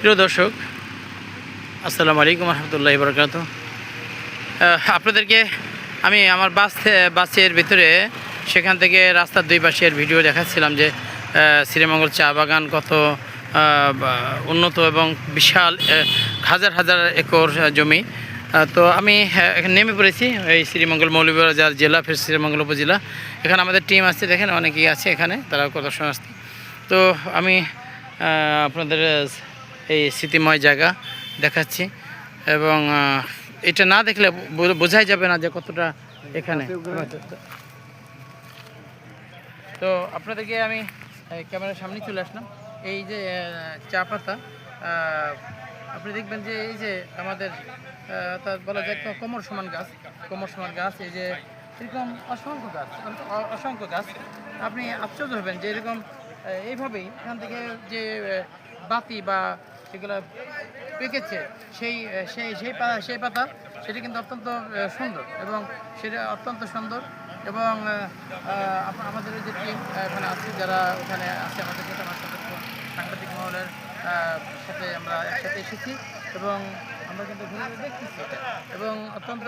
প্রিয় দর্শক, আসসালামু আলাইকুম রহমতুল্লাহি বরকাতুহু। আপনাদেরকে আমি আমার বাসের ভিতরে সেখান থেকে রাস্তার দুই পাশের ভিডিও দেখাচ্ছিলাম যে শ্রীমঙ্গল চা বাগান কত উন্নত এবং বিশাল হাজার হাজার একর জমি। তো আমি এখানে নেমে পড়েছি এই শ্রীমঙ্গল মৌলভীবাজার জেলা, ফের শ্রীমঙ্গল উপজেলা। এখানে আমাদের টিম আছে, দেখেন অনেকেই আছে এখানে, তারা কত দর্শনার্থী। তো আমি আপনাদের এই স্মৃতিময় জায়গা দেখাচ্ছি এবং এটা না দেখলে বোঝাই যাবে না যে কতটা এখানে। তো আপনাদেরকে আমি ক্যামেরার সামনে চলে আসলাম। এই যে চা পাতা, আপনি দেখবেন যে এই যে আমাদের তা বলা যায় কোমর সমান গাছ, এই যে এরকম অসংখ্য গাছ। আপনি আশ্চর্য হবেন যে এরকম এইভাবেই এখান থেকে যে বাতি বা যেগুলো পেকেছে সেই পাতা সেটি কিন্তু অত্যন্ত সুন্দর এবং সেটা অত্যন্ত সুন্দর। এবং আমাদের যে টিম এখানে আছে, যারা ওখানে আছে আমাদের সাথে, আমার সাথে সাংবাদিক মহলের সাথে আমরা একসাথে এসেছি এবং আমরা কিন্তু ঘুরে ঘুরে দেখতেছি এবং অত্যন্ত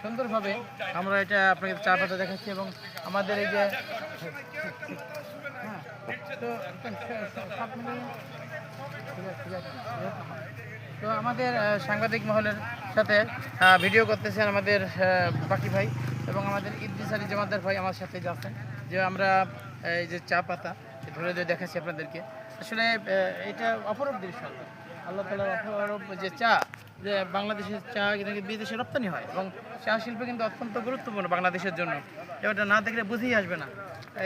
সুন্দরভাবে আমরা এটা আপনাকে চা পাতা দেখাচ্ছি। এবং আমাদের এই যে তো আমাদের সাংবাদিক মহলের সাথে ভিডিও করতেছেন আমাদের বাকি ভাই এবং আমাদের ইদ্রিস আলী জমাদার ভাই আমার সাথে যাচ্ছেন, যে আমরা এই যে চা পাতা ধরে ধরে দেখাচ্ছি আপনাদেরকে। আসলে এটা অপরূপ দৃশ্য, আল্লাহ তাআলার অপরূপ যে চা, যে বাংলাদেশের চা কিন্তু বিদেশে রপ্তানি হয় এবং চা শিল্প কিন্তু অত্যন্ত গুরুত্বপূর্ণ বাংলাদেশের জন্য। এটা না দেখলে বুঝেই আসবে না।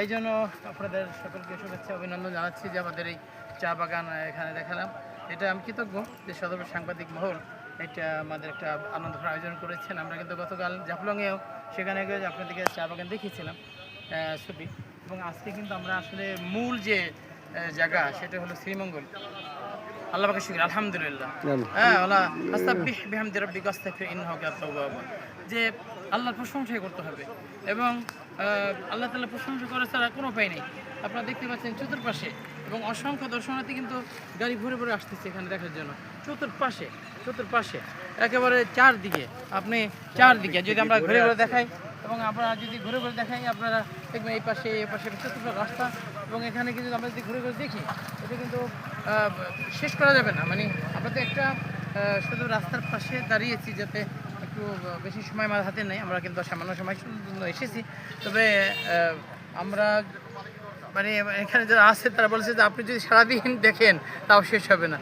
এই জন্য আপনাদের সকলকে শুভেচ্ছা অভিনন্দন জানাচ্ছি যে আমাদের এই চা বাগান এখানে দেখালাম। এটা আমি কৃতজ্ঞ যে সদর সাংবাদিক মহল এটা আমাদের একটা আনন্দের আয়োজন করেছেন। আমরা কিন্তু গতকাল জাফলংয়েও সেখানে গিয়ে আপনাদেরকে চা বাগান দেখিয়েছিলাম ছবি। এবং আজকে কিন্তু আমরা আসলে মূল যে জায়গা সেটা হলো শ্রীমঙ্গল। আল্লাহ পাকের শুকর, আলহামদুলিল্লাহ। যে আল্লাহর প্রশংসাই করতে হবে এবং আল্লাহ তাআলা প্রশংসা করা ছাড়া কোনো উপায় নেই। আপনারা দেখতে পাচ্ছেন চতুর্পাশে এবং অসংখ্য দর্শনার্থী কিন্তু গাড়ি ভরে ভরে আসতেছে এখানে দেখার জন্য। চতুর্পাশে একেবারে আপনি চারদিকে যদি আমরা ঘুরে ঘুরে দেখাই এবং আমরা যদি ঘুরে ঘুরে দেখাই, আপনারা দেখবেন এই পাশে চতুর্থ রাস্তা এবং এখানে কিন্তু আমরা যদি ঘুরে ঘুরে দেখি এটা কিন্তু শেষ করা যাবে না। মানে আমরা তো একটা শুধু রাস্তার পাশে দাঁড়িয়েছি যাতে একটু বেশি সময় আমার হাতে নেই, আমরা কিন্তু সামান্য সময় জন্য এসেছি। তবে আমরা মানে এখানে যারা আছে তারা বলছে যে আপনি যদি সারাদিন দেখেন তাও শেষ হবে না।